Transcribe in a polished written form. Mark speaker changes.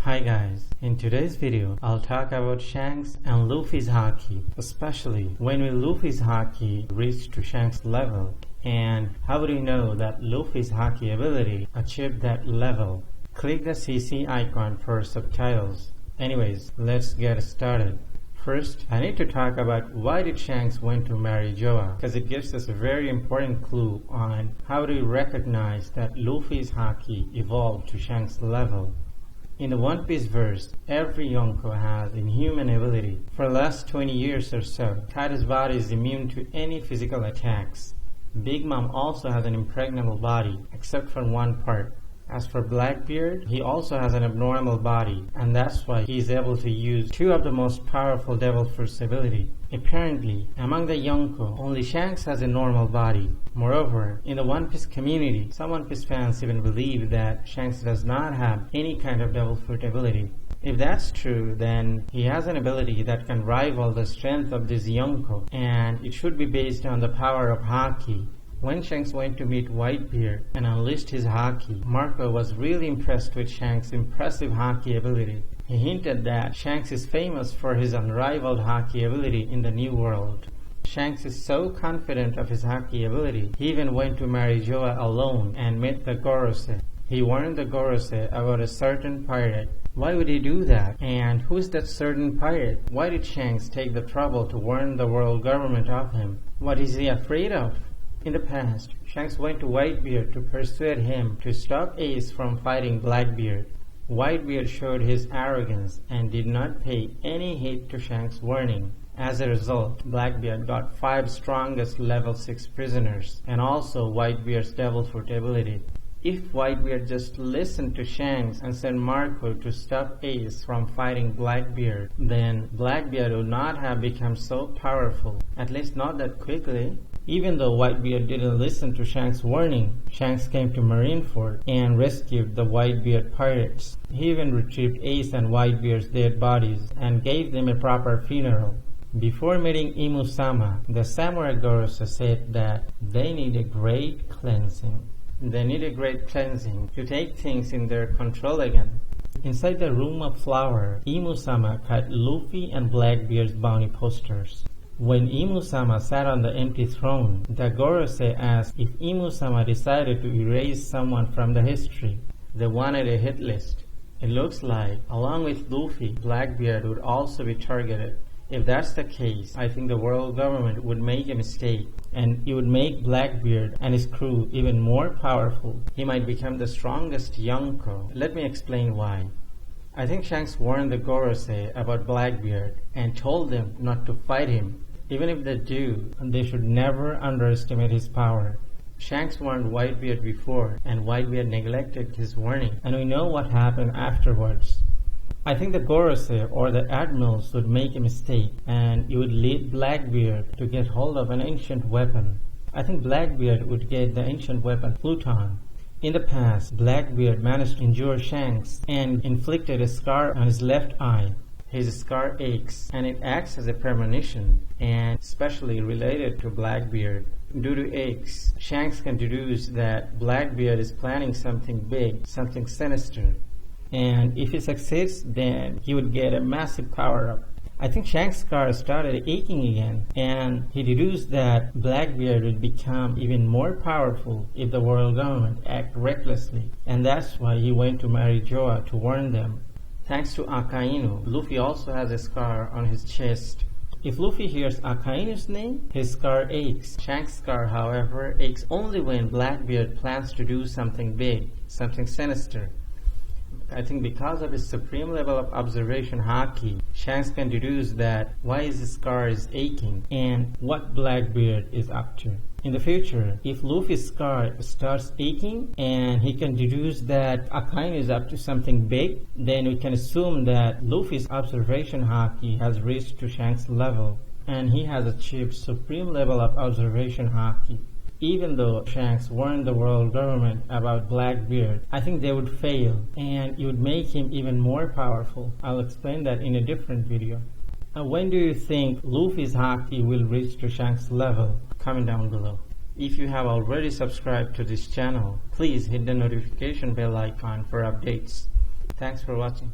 Speaker 1: Hi guys, in today's video I'll talk about Shanks and Luffy's Haki, especially when will Luffy's Haki reach to Shanks level, and how would you know that Luffy's Haki ability achieved that level. Click the CC icon for subtitles. Anyways, let's get started. First, I need to talk about why did Shanks went to marry Joa, because it gives us a very important clue on how do we recognize that Luffy's Haki evolved to Shanks level. In the One Piece verse, every Yonko has inhuman ability. For the last 20 years or so, Kaido's body is immune to any physical attacks. Big Mom also has an impregnable body, except for one part. As for Blackbeard, he also has an abnormal body, and that's why he is able to use two of the most powerful Devil Fruits ability. Apparently, among the Yonko, only Shanks has a normal body. Moreover, in the One Piece community, some One Piece fans even believe that Shanks does not have any kind of Devil Fruit ability. If that's true, then he has an ability that can rival the strength of this Yonko, and it should be based on the power of Haki. When Shanks went to meet Whitebeard and unleashed his Haki, Marco was really impressed with Shanks' impressive Haki ability. He hinted that Shanks is famous for his unrivaled Haki ability in the New World. Shanks is so confident of his Haki ability, he even went to marry Joa alone and met the Gorosei. He warned the Gorosei about a certain pirate. Why would he do that? And who is that certain pirate? Why did Shanks take the trouble to warn the world government of him? What is he afraid of? In the past, Shanks went to Whitebeard to persuade him to stop Ace from fighting Blackbeard. Whitebeard showed his arrogance and did not pay any heed to Shanks' warning. As a result, Blackbeard got 5 strongest level 6 prisoners, and also Whitebeard's Devil Fruit ability. If Whitebeard just listened to Shanks and sent Marco to stop Ace from fighting Blackbeard, then Blackbeard would not have become so powerful, at least not that quickly. Even though Whitebeard didn't listen to Shanks' warning, Shanks came to Marineford and rescued the Whitebeard pirates. He even retrieved Ace and Whitebeard's dead bodies and gave them a proper funeral. Before meeting Imu-sama, the Samurai Gorosei said that they need a great cleansing. They need a great cleansing to take things in their control again. Inside the Room of Flower, Imu-sama cut Luffy and Blackbeard's bounty posters. When Imu-sama sat on the empty throne, the Gorosei asked if Imu-sama decided to erase someone from the history. They wanted a hit list. It looks like, along with Luffy, Blackbeard would also be targeted. If that's the case, I think the world government would make a mistake, and it would make Blackbeard and his crew even more powerful. He might become the strongest Yonko. Let me explain why. I think Shanks warned the Gorosei about Blackbeard and told them not to fight him. Even if they do, they should never underestimate his power. Shanks warned Whitebeard before, and Whitebeard neglected his warning, and we know what happened afterwards. I think the Gorosei or the admirals would make a mistake, and it would lead Blackbeard to get hold of an ancient weapon. I think Blackbeard would get the ancient weapon Pluton. In the past, Blackbeard managed to injure Shanks and inflicted a scar on his left eye. His scar aches, and it acts as a premonition, and especially related to Blackbeard. Due to aches, Shanks can deduce that Blackbeard is planning something big, something sinister. And if he succeeds, then he would get a massive power-up. I think Shanks' scar started aching again, and he deduced that Blackbeard would become even more powerful if the world government acted recklessly, and that's why he went to marry Joa to warn them. Thanks to Akainu, Luffy also has a scar on his chest. If Luffy hears Akainu's name, his scar aches. Shanks' scar, however, aches only when Blackbeard plans to do something big, something sinister. I think because of his supreme level of observation Haki, Shanks can deduce that why his scar is aching and what Blackbeard is up to. In the future, if Luffy's scar starts aching and he can deduce that Akainu is up to something big, then we can assume that Luffy's observation Haki has reached to Shanks' level and he has achieved supreme level of observation Haki. Even though Shanks warned the world government about Blackbeard, I think they would fail and it would make him even more powerful. I'll explain that in a different video. When do you think Luffy's Haki will reach to Shanks' level? Comment down below. If you have already subscribed to this channel, please hit the notification bell icon for updates. Thanks for watching.